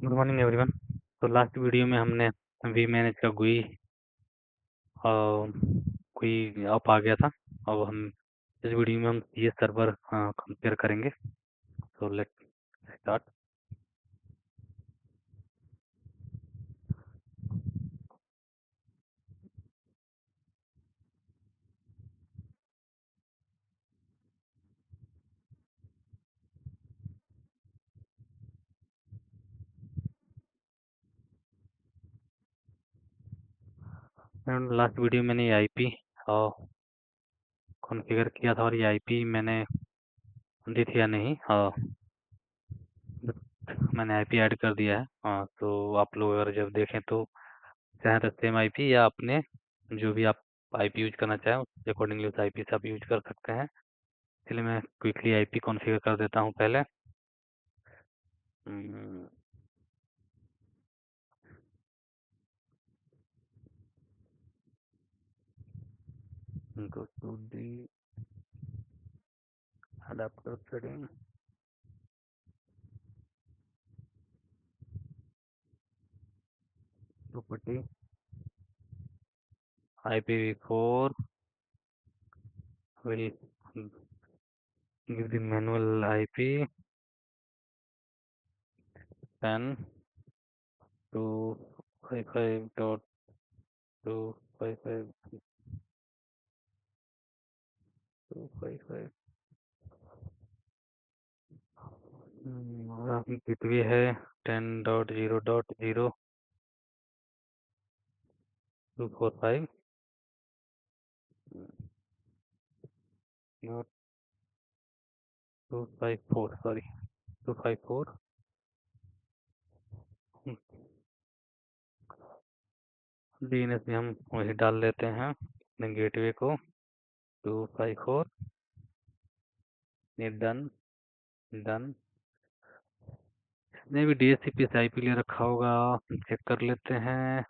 Good morning everyone. तो last video में हमने वी मैनेज का GUI कोई अप आ गया था। अब हम इस वीडियो में हम CS सर्वर कंपेयर करेंगे। So let start. Last video मैंने ये IP कॉन्फ़िगर किया था और ये IP मैंने दी थी या नहीं। मैंने IP ऐड कर दिया है। तो आप लोग अगर जब देखें तो चाहे तो सेम IP या अपने जो भी आप IP यूज करना चाहें उसके अकॉर्डिंगली उस IP से आप यूज कर सकते हैं। इसलिए मैं क्विकली IP कॉन्फ़िगर कर देता हूँ पहले। go to the adapter setting, property, IPv4 will give the manual IP 10.255.255. और आपकी गेटवे है 10.0.0.245 not 254 सॉरी 254। DNS में हम वही डाल लेते हैं अपने गेटवे को 254। ये डन डन। इसने भी DHCP से IP ले रखा होगा, चेक कर लेते हैं।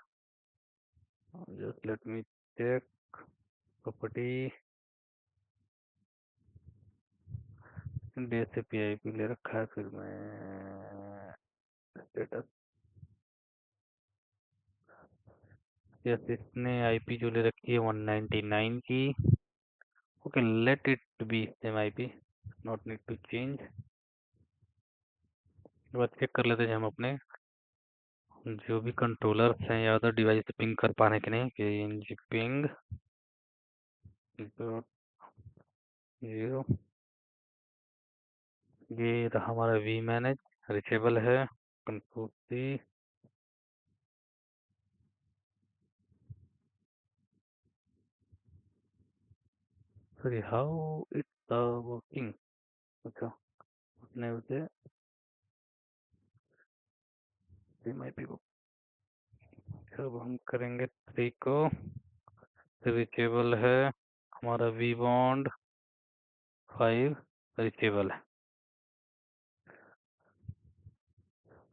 Just let me check property. DHCP IP ले रखा है, फिर मैं स्टेटस। यस, इसने IP जो ले रखी है 199 की। Okay, let it be same IP, not need to change. बाद चेक कर लेते हैं हम अपने जो भी कंट्रोलर्स हैं या अदर डिवाइस से पिंग कर पा रहे हैं कि नहीं। कि पिंग 0। ये रहा हमारा वी मैनेज, रिचेबल है। Control C। Sorry, how it's working. अच्छा, उसने उसे सेम IP को अब हम करेंगे 3 को। रिचेबल है हमारा वी बॉन्ड 5 रिचेबल है।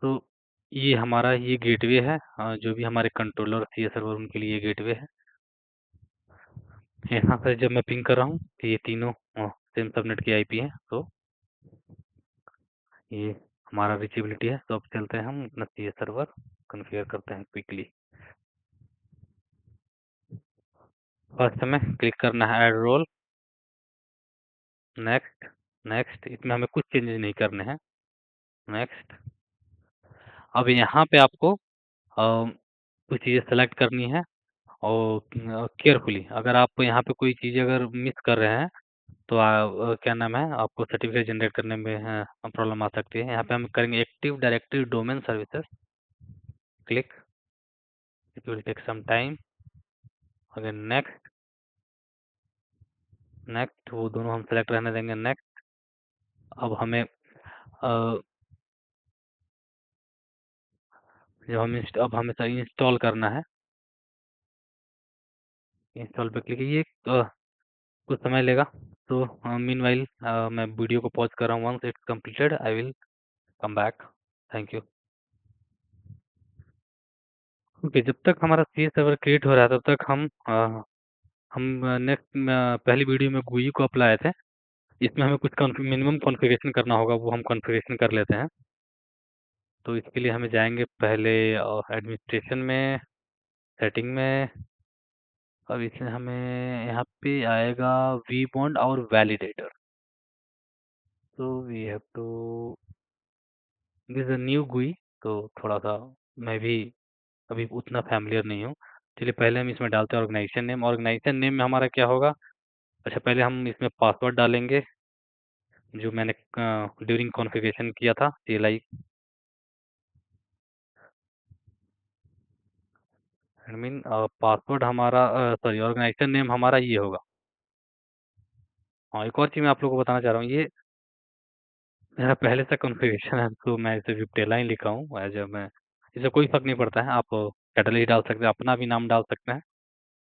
तो ये हमारा ये गेटवे है। जो भी हमारे कंट्रोलर CS सर्वर उनके लिए गेटवे है। यहाँ से जब मैं पिंग कर रहा हूँ तो ये तीनों सेम सबनेट की IP है। तो ये हमारा रिचेबिलिटी है। तो अब चलते हैं हम अपना CS सर्वर कॉन्फ़िगर करते हैं क्विकली। फर्स्ट हमें क्लिक करना है ऐड रोल, नेक्स्ट नेक्स्ट। इसमें हमें कुछ चेंजेस नहीं करने हैं, नेक्स्ट। अब यहाँ पे आपको कुछ चीज़ें सेलेक्ट करनी है और केयरफुली। अगर आप यहाँ पे कोई चीज़ अगर मिस कर रहे हैं तो क्या नाम है, आपको सर्टिफिकेट जनरेट करने में प्रॉब्लम आ सकती है। यहाँ पे हम करेंगे active directory domain services, click. It will take some time. Again next next, वो दोनों हम सेलेक्ट रहने देंगे, नेक्स्ट। अब हमें अब हमें सही इंस्टॉल करना है। इंस्टॉल पे क्लिक कीजिए, कुछ समय लेगा। तो मीनवाइल मैं वीडियो को पॉज कर रहा हूँ। Once it's completed I will come back. Thank you. Okay, जब तक हमारा CS सर्वर क्रिएट हो रहा है तब तक हम नेक्स्ट पहली वीडियो में GUI को अप्लाई थे। इसमें हमें कुछ मिनिमम कॉन्फ़िगरेशन करना होगा, वो हम कॉन्फ़िगरेशन कर लेते हैं। तो इसके लिए हमें जाएँगे पहले एडमिनिस्ट्रेशन में, सेटिंग में। अब इसमें हमें यहाँ पे आएगा vBond और वैलिडेटर। तो we have to this a new GUI, तो थोड़ा-सा मैं भी अभी उतना फ़ैमिलियर नहीं हूँ। चलिए पहले हम इसमें डालते हैं ऑर्गेनाइज़ेशन नेम में हमारा क्या होगा? अच्छा, पहले हम इसमें पासवर्ड डालेंगे, जो मैंने ड्यूरिंग कॉन्फ़िगरेशन किया था CLI एडमिन। पासवर्ड हमारा सॉरी, ऑर्गेनाइज़ेशन नेम हमारा ये होगा। हाँ, एक और चीज़ मैं आप लोगों को बताना चाह रहा हूँ, ये मेरा पहले से कॉन्फ़िगरेशन है, तो मैं इसे विक्टेला ही लिखा हूँ मैं इससे कोई फ़र्क नहीं पड़ता है, आप कैटलिस्ट डाल सकते हैं, अपना भी नाम डाल सकते हैं।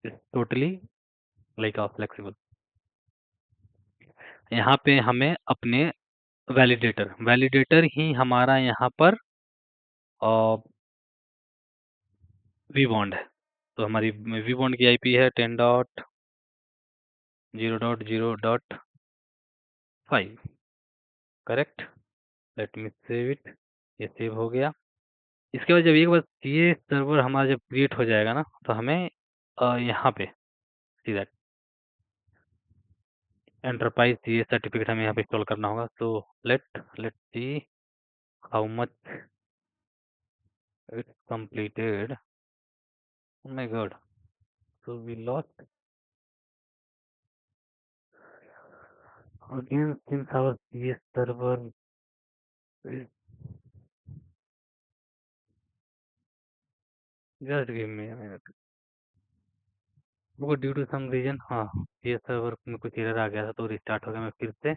It's totally like flexible. यहाँ पे हमें अपने वैलिडेटर ही हमारा यहाँ पर vBond है। तो हमारी vBond की आईपी है 10.0.0.5, correct? Let me save it. ये सेव हो गया। इसके बाद जब एक बार ये सर्वर हमारा जब क्रिएट हो जाएगा ना, तो हमें यहाँ पे सी दैट एंटरप्राइज ये सर्टिफिकेट हमें यहाँ पे इंस्टॉल करना होगा। तो let's see how much it's completed. Oh my god, so we lost again since our CS server is just give me a minute। वो ड्यू टू सम रीजन, हाँ, CS server में कुछ एरर आ गया था, तो रिस्टार्ट हो गया। मैं फिर से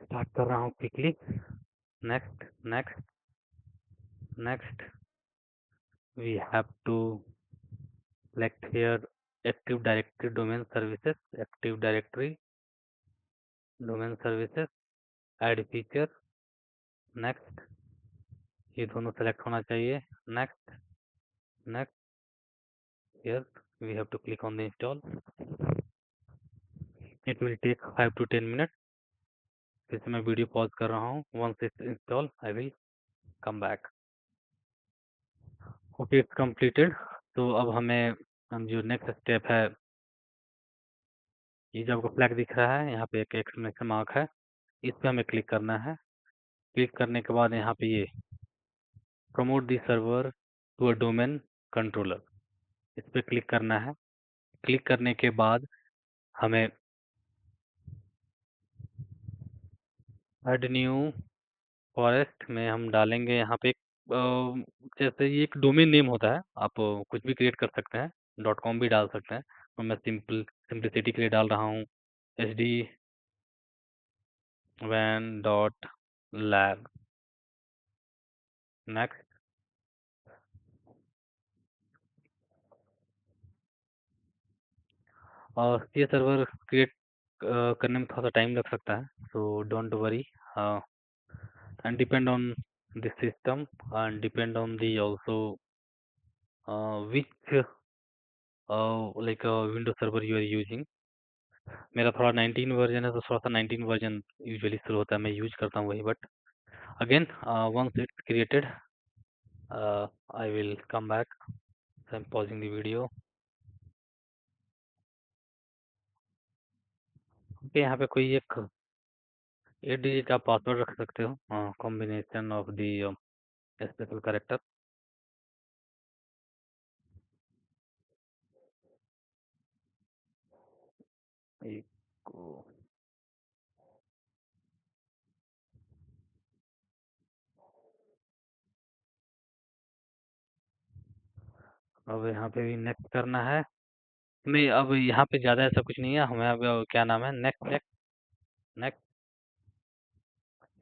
स्टार्ट कर रहा हूँ quickly. Next next next, we have to select here Active Directory Domain Services, Active Directory Domain Services, Add Feature, Next, ये दोनों select होना चाहिए। Next, next, here we have to click on the install। It will take 5 to 10 minutes। फिर से मैं video pause कर रहा हूँ। Once it's installed, I will come back। Okay, it's completed। तो अब हम जो नेक्स्ट स्टेप है, ये जो आपको फ्लैग दिख रहा है, यहाँ पे एक एक्सक्लेमेशन मार्क है, इस पे हमें क्लिक करना है। क्लिक करने के बाद यहाँ पे ये promote the server to a domain controller, इस पे क्लिक करना है। क्लिक करने के बाद हमें ऐड न्यू फॉरेस्ट में हम डालेंगे यहाँ पे जैसे ये एक डोमेन नेम होता है, आप कुछ भी क्रिएट कर सकते हैं, .com भी डाल सकते हैं। तो मैं सिंप्लिसिटी के लिए डाल रहा हूँ sdwan.lab। नेक्स्ट, और ये सर्वर क्रिएट करने में थोड़ा सा टाइम लग सकता है, so don't worry, and depend on the system and depend on the also which like Windows server you are using। मेरा थोड़ा 19 वर्जन है, तो थोड़ा सा 19 वर्जन यूजुअली शुरू होता है, मैं यूज करता हूँ वही। But again once it's created, I will come back। so I'm pausing the video। Okay, यहाँ पे कोई एक 8 डिजिट का पासवर्ड रख सकते हो, combination of the special character. अब यहाँ पे भी नेक्स्ट करना है। नहीं, अब यहाँ पे ज़्यादा ऐसा कुछ नहीं है, हमें अब क्या नाम है, नेक्स्ट नेक्स्ट नेक्स्ट।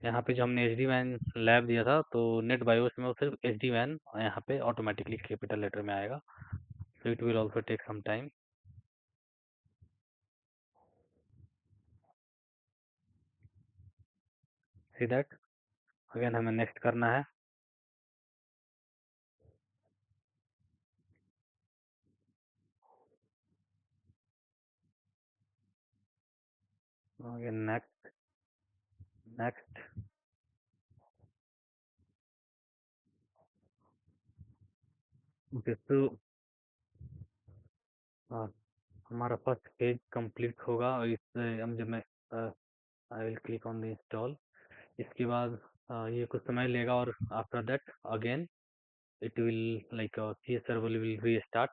यहाँ पे जो हमने SD-WAN लैब दिया था, तो नेट बायोस में वो सिर्फ SD-WAN यहाँ पे ऑटोमेटिकली कैपिटल लेटर में आएगा। So it will also take some time. See that, again हमें नेक्स्ट करना है। अगेन नेक्स्ट नेक्स्ट ओके तो हमारा फर्स्ट पेज कंप्लीट होगा और इससे हम जब मैं I will click on the install. इसके बाद ये कुछ समय लेगा और after that again it will like CS server will restart.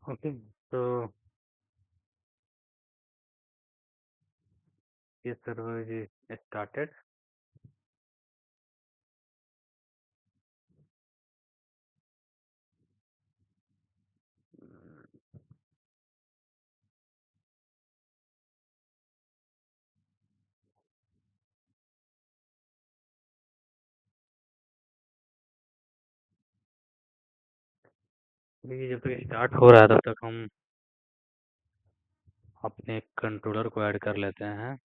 Okay, so CS server is started. देखिए जब तक स्टार्ट हो रहा है तब तक हम अपने कंट्रोलर को ऐड कर लेते हैं।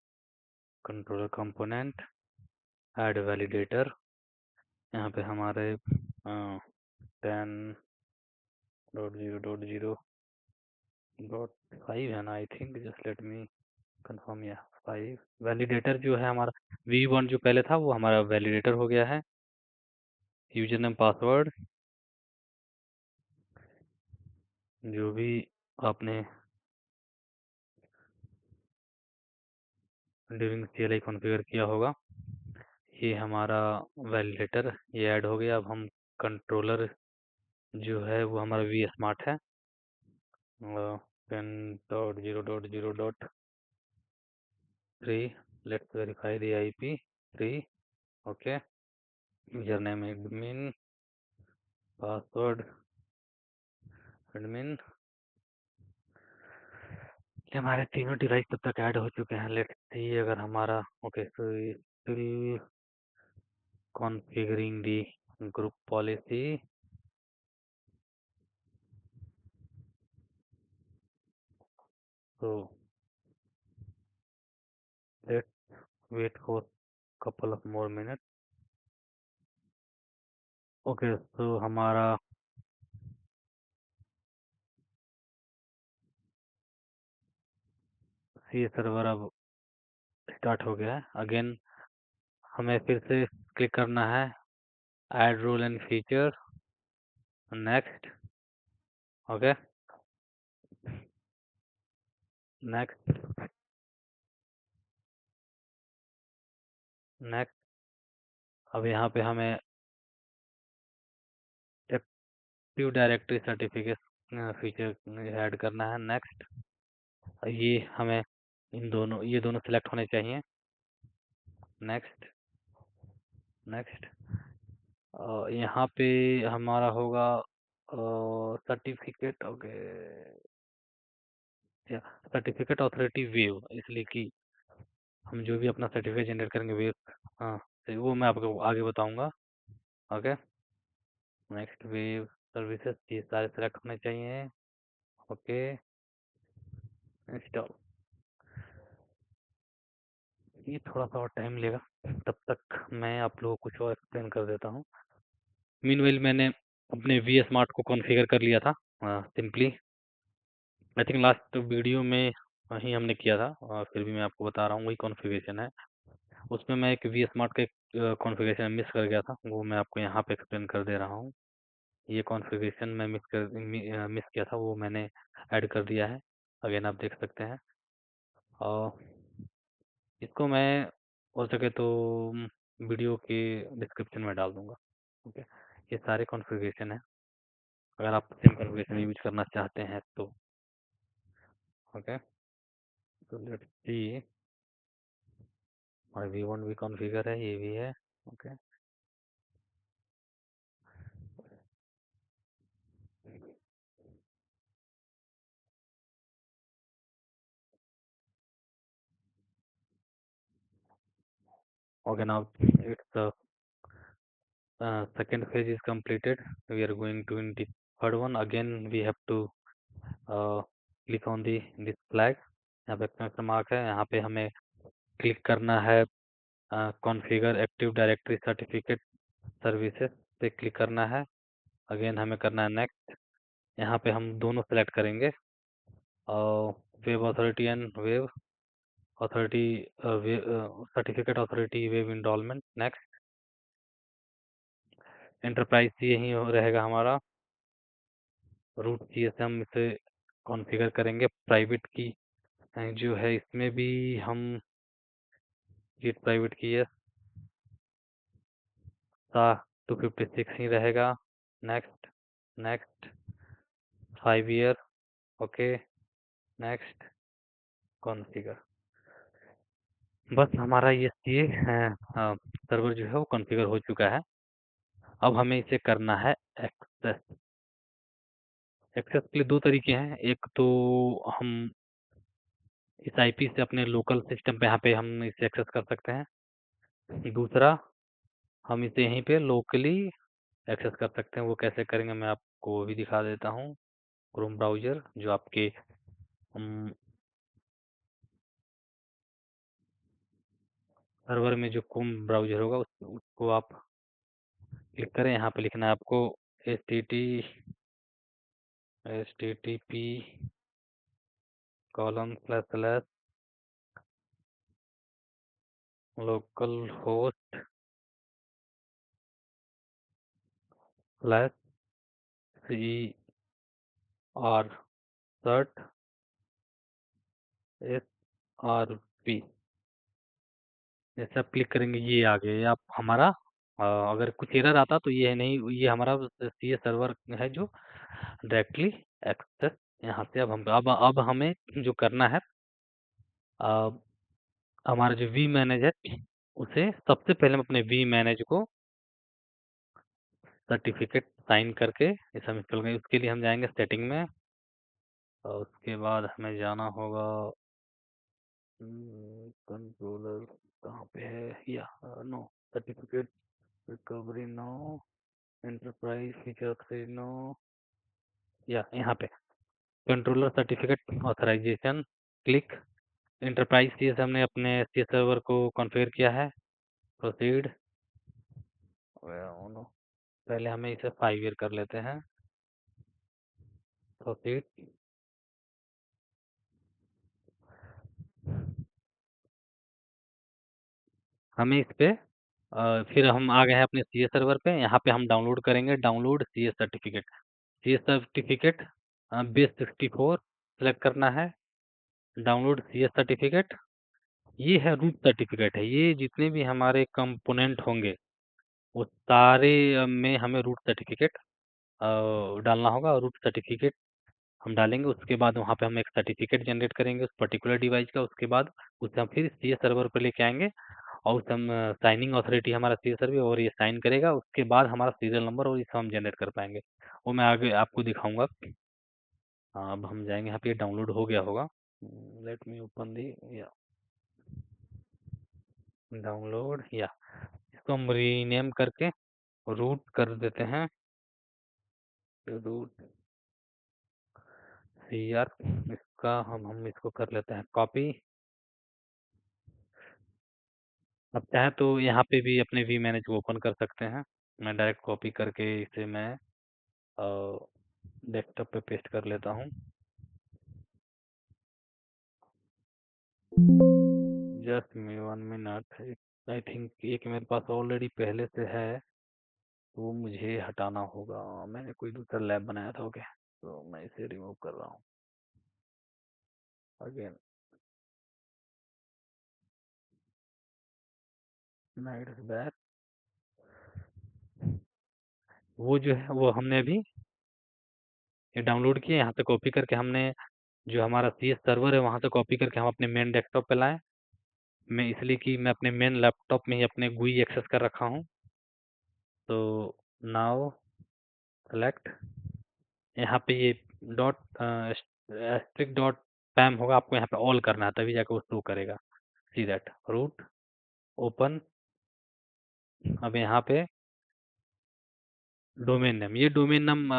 Controller component, add validator. यहाँ पे हमारे 10.0.0.5 है ना, I think. Just let me confirm. या 5 वैलिडेटर जो है हमारा V1 जो पहले था वो हमारा वैलिडेटर हो गया है। यूजर नेम पासवर्ड जो भी आपने ड्यूरिंग CLI कॉन्फ़िगर किया होगा, ये हमारा वैलिडेटर ये ऐड हो गया। अब हम कंट्रोलर जो है वो हमारा वी स्मार्ट है। 10.0.0.3 let's verify the IP 3 okay. User name admin, password admin. ये हमारे तीनों डिवाइस तब तक ऐड हो चुके हैं। लेट्स सी अगर हमारा okay so still configuring the group policy. so let's wait for couple of more minutes. Okay तो हमारा सी सर्वर अब स्टार्ट हो गया है। अगेन हमें फिर से क्लिक करना है add rule and feature, next. Okay next next. अब यहाँ पे हमें active directory certificate feature add करना है, नेक्स्ट। ये हमें ये दोनों सिलेक्ट होने चाहिए, नेक्स्ट नेक्स्ट। यहाँ पे हमारा होगा certificate okay certificate authority wave, इसलिए कि हम जो भी अपना सर्टिफिकेट जनरेट करेंगे वेव, हाँ तो वो मैं आपको आगे बताऊंगा। ओके नेक्स्ट वेव सर्विसेज ये सारे सेलेक्ट होने चाहिए। Okay install. ये थोड़ा सा और टाइम लेगा, तब तक मैं आप लोगों को कुछ और एक्सप्लेन कर देता हूँ। मीनवाइल मैंने अपने वी स्मार्ट को कॉन्फ़िगर कर लिया था simply. I think last video में ही हमने किया था, फिर भी मैं आपको बता रहा हूँ वही कॉन्फ़िगरेशन है। उसमें मैं एक वी स्मार्ट का एक कॉन्फ़िगरेशन मिस कर गया था, वो मैं आपको यहाँ पे एक्सप्लेन कर दे रहा हूँ। ये कॉन्फ़िगरेशन मैं मिस किया था, वो मैंने ऐड कर दिया है। अगेन आप देख सकते हैं। और इसको मैं हो सके तो वीडियो के डिस्क्रिप्शन में डाल दूँगा। ओके ये सारे कॉन्फ़िगरेशन है, अगर आप सेम कॉन्फ़िगरेशन यूज़ करना चाहते हैं तो। ओके तो लेट्स सी। और V1 भी कॉन्फ़िगर है, ये भी है। Okay okay now it's second phase is completed. We are going to in the third one. Again we have to click on this flag। यहाँ पे एक्सक्लेमेशन मार्क है, यहाँ पे हमें क्लिक करना है configure active directory certificate services पे click करना है। अगेन हमें करना है नेक्स्ट। यहाँ पे हम दोनों सेलेक्ट करेंगे, web authority and web. Authority certificate authority web enrolment. Next, enterprise यही रहेगा हमारा। रूट CS हम इसे कॉन्फ़िगर करेंगे। प्राइवेट की जो है इसमें भी हम गेट प्राइवेट की है 256 ही रहेगा। Next, next, 5 year, okay, next, configure. बस हमारा ये सर्वर जो है वो कॉन्फ़िगर हो चुका है। अब हमें इसे करना है एक्सेस। एक्सेस के लिए दो तरीके हैं। एक तो हम इस IP से अपने लोकल सिस्टम पे यहाँ पे हम इसे एक्सेस कर सकते हैं। दूसरा, हम इसे यहीं पे लोकली एक्सेस कर सकते हैं। वो कैसे करेंगे मैं आपको भी दिखा देता हूँ। क्रोम ब्राउज़र जो आपके सर्वर में जो क्रोम ब्राउज़र होगा उसको आप क्लिक करें। यहाँ पे लिखना है आपको http://localhost/cert/srp। जैसे आप क्लिक करेंगे ये आ गया। ये आप हमारा अगर कुछ एरर आता तो ये नहीं, ये हमारा CS सर्वर है जो डायरेक्टली एक्सेस यहाँ से अब हमें जो करना है, हमारा जो vManage है उसे सबसे पहले हम अपने vManage को सर्टिफिकेट साइन करके इसे हम इंस्टॉल करेंगे। उसके लिए हम जाएंगे सेटिंग में और उसके बाद हमें जाना होगा कंट्रोलर। कहाँ पे है? या no, certificate recovery no, enterprise feature three no, या यहाँ पे controller certificate authorisation click. Enterprise CS हमने अपने CS सर्वर को कॉन्फ़िगर किया है। प्रोसीड। पहले हमें इसे 5 ईयर कर लेते हैं। प्रोसीड। हमें इस पे फिर हम आ गए हैं अपने CS सर्वर पे। यहाँ पे हम डाउनलोड करेंगे, download CS certificate. CS certificate base 64 select करना है। Download CS certificate. ये है रूट सर्टिफिकेट है। ये जितने भी हमारे कंपोनेंट होंगे वो सारे में हमें रूट सर्टिफिकेट डालना होगा। रूट सर्टिफिकेट हम डालेंगे, उसके बाद वहाँ पे हम एक सर्टिफिकेट जनरेट करेंगे उस पर्टिकुलर डिवाइस का। उसके बाद उसे हम फिर CS सर्वर पर लेके आएंगे और उसे हम साइनिंग अथॉरिटी हमारा CS सर्वर और ये साइन करेगा। उसके बाद हमारा सीरियल नंबर और इसे हम जनरेट कर पाएंगे। वो मैं आगे आपको दिखाऊंगा। अब हम जाएंगे, यहाँ पे डाउनलोड हो गया होगा। लेट मी ओपन दी या डाउनलोड। या इसको हम रीनेम करके रूट कर देते हैं। Root CR। इसका हम इसको कर लेते हैं कॉपी। अब चाहे तो यहाँ पे भी अपने vManage को ओपन कर सकते हैं। मैं डायरेक्ट कॉपी करके इसे मैं डेस्कटॉप पे पेस्ट कर लेता हूँ। Just me 1 minute. I think एक मेरे पास ऑलरेडी पहले से है तो वो मुझे हटाना होगा। मैंने कोई दूसरा लैब बनाया था। ओके, तो मैं इसे रिमूव कर रहा हूँ अगेन। Night back. वो जो है वो हमने अभी ये डाउनलोड किए, यहाँ से कॉपी करके हमने जो हमारा CS सर्वर है वहाँ से कॉपी करके हम अपने मेन डेस्कटॉप पे लाएं। मैं इसलिए कि मैं अपने मेन लैपटॉप में ही अपने GUI एक्सेस कर रखा हूँ। तो नाउ सेलेक्ट, यहाँ पे ये डॉट एस्ट्रिक डॉट पैम होगा, आपको यहाँ पे ऑल करना है तभी जाकर वो शो करेगा। See that root open. अब यहाँ पे डोमेन नेम, ये डोमेन नेम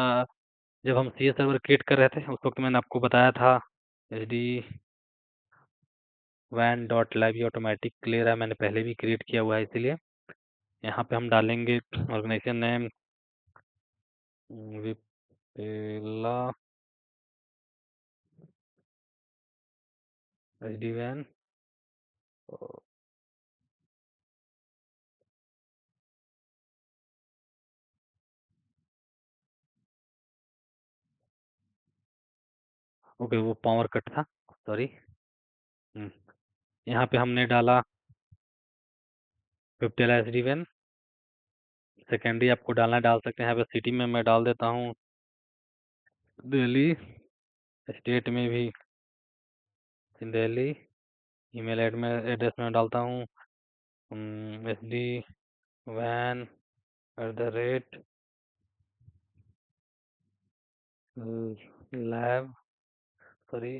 जब हम CS सर्वर क्रिएट कर रहे थे उस वक्त मैंने आपको बताया था HD WAN डॉट लैब। ये ऑटोमेटिक क्लियर है, मैंने पहले भी क्रिएट किया हुआ है इसीलिए। यहाँ पे हम डालेंगे ऑर्गेनाइजेशन नेम विपेला SD WAN ओके, वो पावर कट था, सॉरी। यहाँ पे हमने डाला 50 एसडी वैन। सेकेंडरी आपको डालना है, डाल सकते हैं। यहाँ पे सिटी में मैं डाल देता हूँ दिल्ली, स्टेट में भी दिल्ली, ईमेल एड्रेस में डालता हूँ SD वैन @ लैब, सॉरी,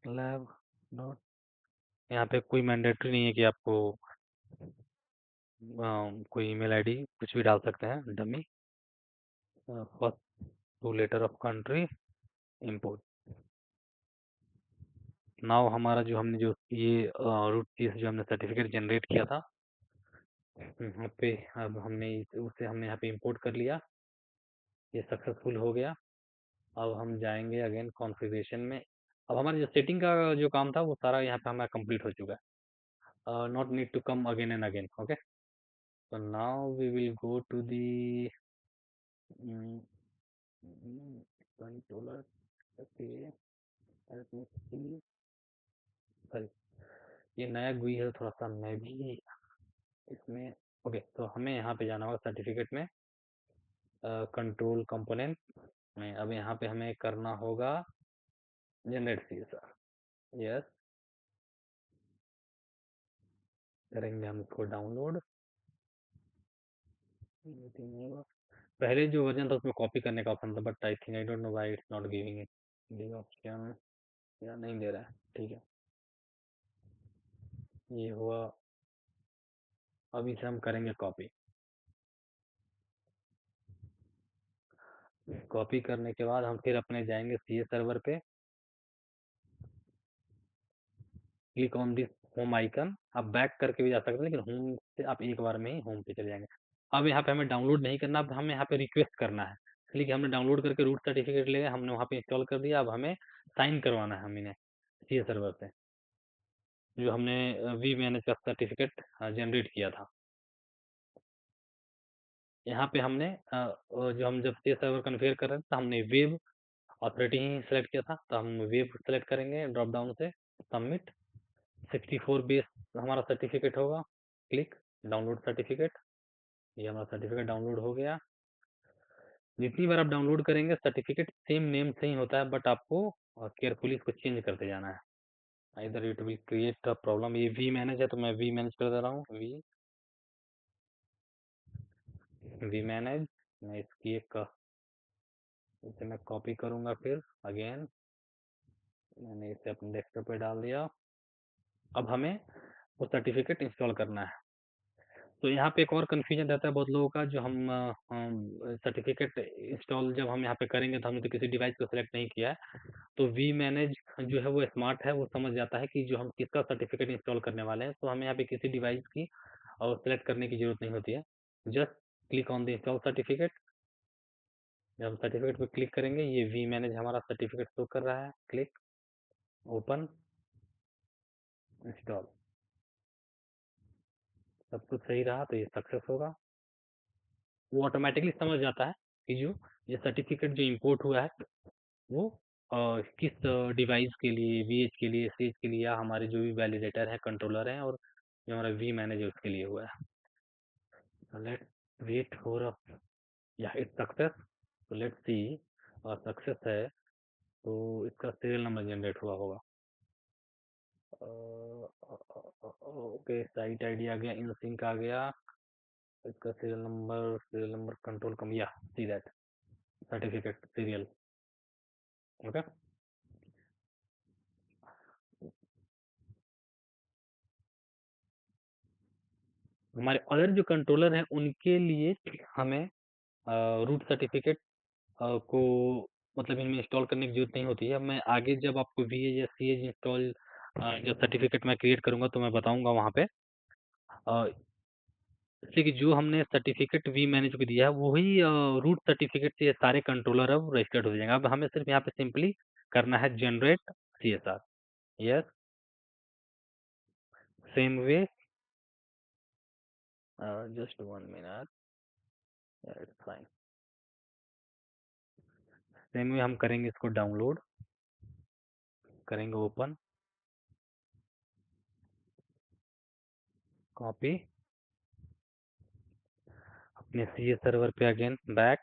लैब डॉट। यहाँ पे कोई मैंडेटरी नहीं है कि आपको कोई ईमेल आईडी कुछ भी डाल सकते हैं, dummy. First 2 letter of country, import. Now हमारा जो हमने जो ये रूट केस जो हमने सर्टिफिकेट जनरेट किया था, यहाँ पे अब हमने उसे हमने यहाँ पे इंपोर्ट कर लिया। ये सक्सेसफुल हो गया। अब हम जाएंगे अगेन कॉन्फ़िगरेशन में। अब हमारी जो सेटिंग का जो काम था वो सारा यहाँ पे हमारा कंप्लीट हो चुका है। Not need to come again and again, okay. So now we will go to the controller. Okay, let me see. Sorry, ये नया GUI है, थोड़ा सा मैं भी इसमें। ओके, तो हमें यहाँ पे जाना होगा सर्टिफिकेट में, कंट्रोल कंपोनेंट में। अब यहाँ पे हमें करना होगा जनरेट CSR। यस, करेंगे हम इसको डाउनलोड। पहले जो वर्जन था उसमें कॉपी करने का ऑप्शन था, but I think I don't know why it's not giving it the option, या नहीं दे रहा है। ठीक है, ये हुआ। अब इसे हम करेंगे कॉपी। कॉपी करने के बाद हम फिर अपने जाएंगे CS सर्वर पे, click on this home icon. आप बैक करके भी जा सकते हैं, लेकिन होम से आप एक बार में ही होम पे चले जाएंगे। अब यहाँ पे हमें डाउनलोड नहीं करना, अब हमें यहाँ पे रिक्वेस्ट करना है। इसलिए कि हमने डाउनलोड करके रूट सर्टिफिकेट ले गए, हमने वहाँ पे इंस्टॉल कर दिया। अब हमें साइन करवाना है हमें CS सर्वर पे, जो हमने vManage का सर्टिफिकेट जनरेट किया था। यहाँ पे हमने जो हम जब CS सर्वर कन्फिगर कर रहे थे तो हमने वेब ऑथोरिटी ही सेलेक्ट किया था, तो हम वेब सेलेक्ट करेंगे ड्रॉप डाउन से, सबमिट। 64 बेस हमारा सर्टिफिकेट होगा, क्लिक डाउनलोड सर्टिफिकेट। ये हमारा सर्टिफिकेट डाउनलोड हो गया। जितनी बार आप डाउनलोड करेंगे सर्टिफिकेट सेम नेम से ही होता है, बट आपको केयरफुली इसको चेंज करते जाना है, इधर it will create a problem. ये vManage है तो मैं vManage कर दे रहा हूँ, vManage। मैं इसकी एक इसे मैं कॉपी करूँगा, फिर अगेन मैंने इसे अपने डेस्कटॉप पे डाल दिया। अब हमें वो सर्टिफिकेट इंस्टॉल करना है। तो यहाँ पे एक और कन्फ्यूजन रहता है बहुत लोगों का, जो हम सर्टिफिकेट इंस्टॉल जब हम यहाँ पे करेंगे तो हमने तो किसी डिवाइस को सिलेक्ट नहीं किया है, तो vManage जो है वो स्मार्ट है, वो समझ जाता है कि जो हम किसका सर्टिफिकेट इंस्टॉल करने वाले हैं। तो हमें यहाँ पे किसी डिवाइस की और सिलेक्ट करने की जरूरत नहीं होती है। Just click on the install certificate. जब हम सर्टिफिकेट पे क्लिक करेंगे, ये vManage हमारा सर्टिफिकेट शो कर रहा है। क्लिक ओपन इंस्टॉल, सब कुछ सही रहा तो ये सक्सेस होगा। वो ऑटोमेटिकली समझ जाता है कि जो ये सर्टिफिकेट जो इंपोर्ट हुआ है वो किस डिवाइस के लिए, VH के लिए, SH के लिए, या हमारे जो भी वैलिडेटर है, कंट्रोलर हैं, और जो हमारा vManage है उसके लिए हुआ है। लेट वेट फॉर अ, या इट्स सक्सेस। तो लेट्स सी, सक्सेस है तो इसका सीरियल नंबर जनरेट हुआ होगा। ओके, साइट आईडी आ गया, इन सिंक आ गया, इसका सीरियल नंबर कंट्रोल कम, या see that certificate serial. Okay, हमारे अदर जो कंट्रोलर हैं उनके लिए हमें रूट सर्टिफिकेट को मतलब इनमें इंस्टॉल करने की जरूरत नहीं होती है। मैं आगे जब आपको VH या CH इंस्टॉल जब सर्टिफिकेट मैं क्रिएट करूंगा तो मैं बताऊंगा वहाँ पे। इसलिए कि जो हमने सर्टिफिकेट vManage को दिया है वही रूट सर्टिफिकेट से ये सारे कंट्रोलर अब रजिस्टर्ड हो जाएंगे। अब हमें सिर्फ यहाँ पे सिंपली करना है generate CSR। Yes, same way, just 1 minute, yeah, it's fine. Same way हम करेंगे इसको डाउनलोड, करेंगे ओपन, कॉपी, अपने सी सर्वर पे again back,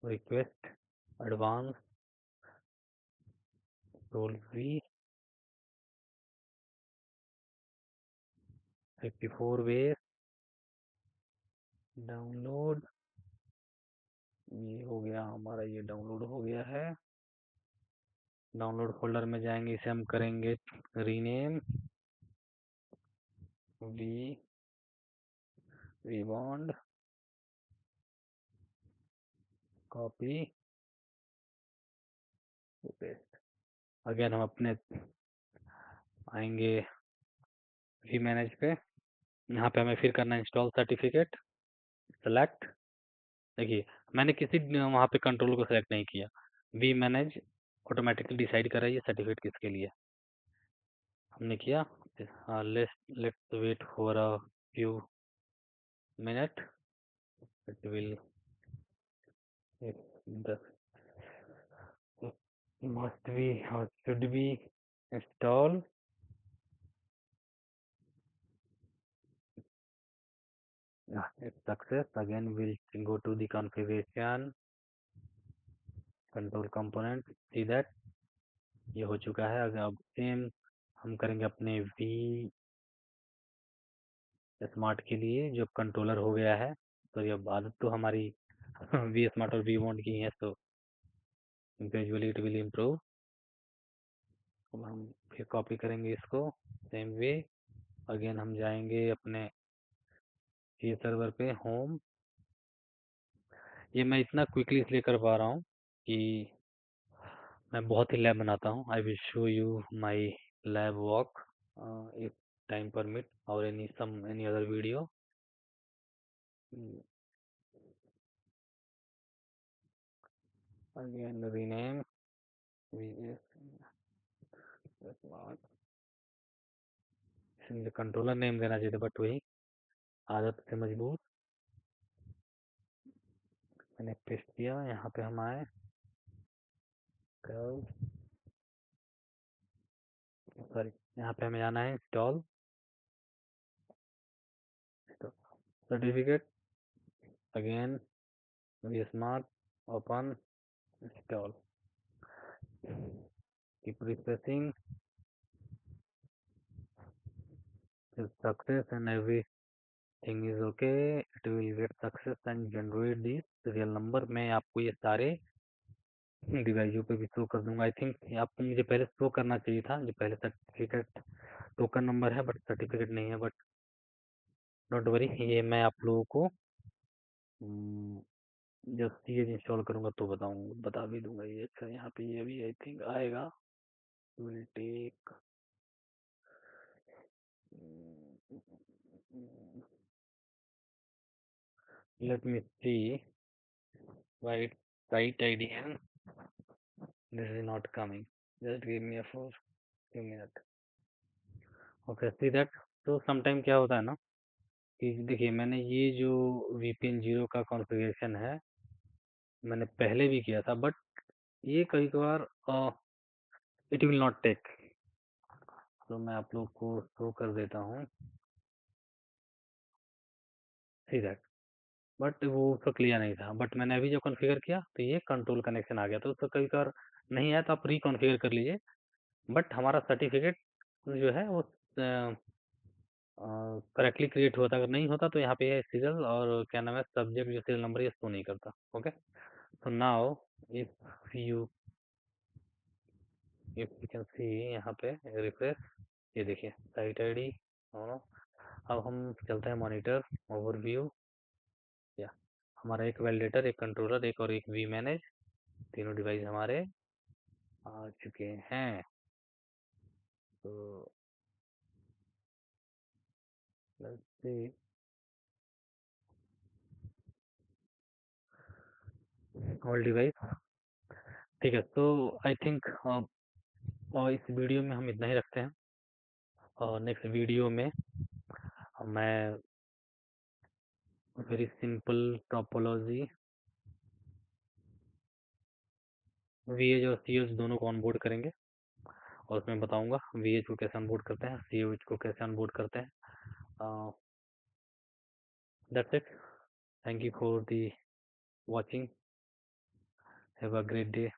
request, advance, toll free, 54 वेज, डाउनलोड, ये हो गया हमारा, ये डाउनलोड हो गया है। डाउनलोड फोल्डर में जाएंगे, इसे हम करेंगे rename, V bond, copy, paste. Again हम अपने आएंगे वी मैनेज पे, यहाँ पे हमें फिर करना है इंस्टॉल सर्टिफिकेट, सेलेक्ट। देखिए मैंने किसी वहाँ पे कंट्रोल को सेलेक्ट नहीं किया, वी मैनेज ऑटोमेटिकली डिसाइड कर रहा है ये सर्टिफिकेट किसके लिए। हमने किया, let's wait for a few minute, it will, the must be or should be install, it's success. Again we'll go to the configuration, control component, see that ये हो चुका है। अगर अब सेम हम करेंगे अपने वी स्मार्ट के लिए, जो कंट्रोलर हो गया है, तो ये आदत तो हमारी वी स्मार्ट और वी बॉन्ड की है, तो ग्रेजुअली इट विल इम्प्रूव। अब हम फिर कॉपी करेंगे इसको सेम वे, अगेन हम जाएंगे अपने सी सर्वर पे, होम। ये मैं इतना क्विकली इसलिए कर पा रहा हूँ कि मैं बहुत ही लैब बनाता हूँ। I will show you my lab walk if time permit or any other video. Again rename, मुझे कंट्रोलर नेम देना चाहिए था, बट वही आदत से मजबूर मैंने पेस्ट किया। यहाँ पे हम आए, सॉरी यहाँ पे हमें जाना है install certificate, again we smart, open, install, keep refreshing, success and everything is okay, it will get success and generate the serial number। मैं आपको ये सारे डिवाइसों पे भी शो कर दूंगा। आई थिंक आपको मुझे पहले शो करना चाहिए था, जो पहले सर्टिफिकेट टोकन नंबर है बट सर्टिफिकेट नहीं है, बट डोंट वरी, ये मैं आप लोगों को जब चीज इंस्टॉल करूंगा तो बता भी दूंगा ये। अच्छा यहाँ पे ये भी आई थिंक आएगा, will take, let me see why it's site ID and this is not coming, just give me a few minutes, okay, see that। तो समटाइम क्या होता है ना कि देखिए मैंने ये जो VPN 0 का कॉन्फ़िगरेशन है मैंने पहले भी किया था, बट ये कई बार इट विल नॉट टेक, तो मैं आप लोग को शो कर देता हूँ, सी दैट। बट वो उसका क्लियर नहीं था, बट मैंने अभी जो कॉन्फ़िगर किया तो ये कंट्रोल कनेक्शन आ गया। तो उसका कई बार नहीं आया तो आप रिकॉन्फ़िगर कर लीजिए, बट हमारा सर्टिफिकेट जो है वो करेक्टली क्रिएट हुआ था। अगर नहीं होता तो यहाँ पे सीरियल और क्या नाम है सब्जेक्ट जो सीरियल नंबर ये शो नहीं करता। Okay, so now if you can see यहाँ पे रिफ्रेश, ये देखिए साइट आईडी। अब हम चलते हैं मॉनिटर ओवरव्यू, या हमारा एक वैलिडेटर, एक कंट्रोलर, एक वी मैनेज, तीनों डिवाइस हमारे आ चुके हैं। तो लेट्स सी, ऑल डिवाइस ठीक है। तो आई थिंक और इस वीडियो में हम इतना ही रखते हैं और नेक्स्ट वीडियो में मैं वेरी सिंपल टोपोलॉजी वीएच और सीएच दोनों को ऑनबोर्ड करेंगे और उसमें बताऊंगा वीएच को कैसे ऑनबोर्ड करते हैं, सीएच को कैसे ऑनबोर्ड करते हैं। That's it. Thank you for the watching. Have a great day.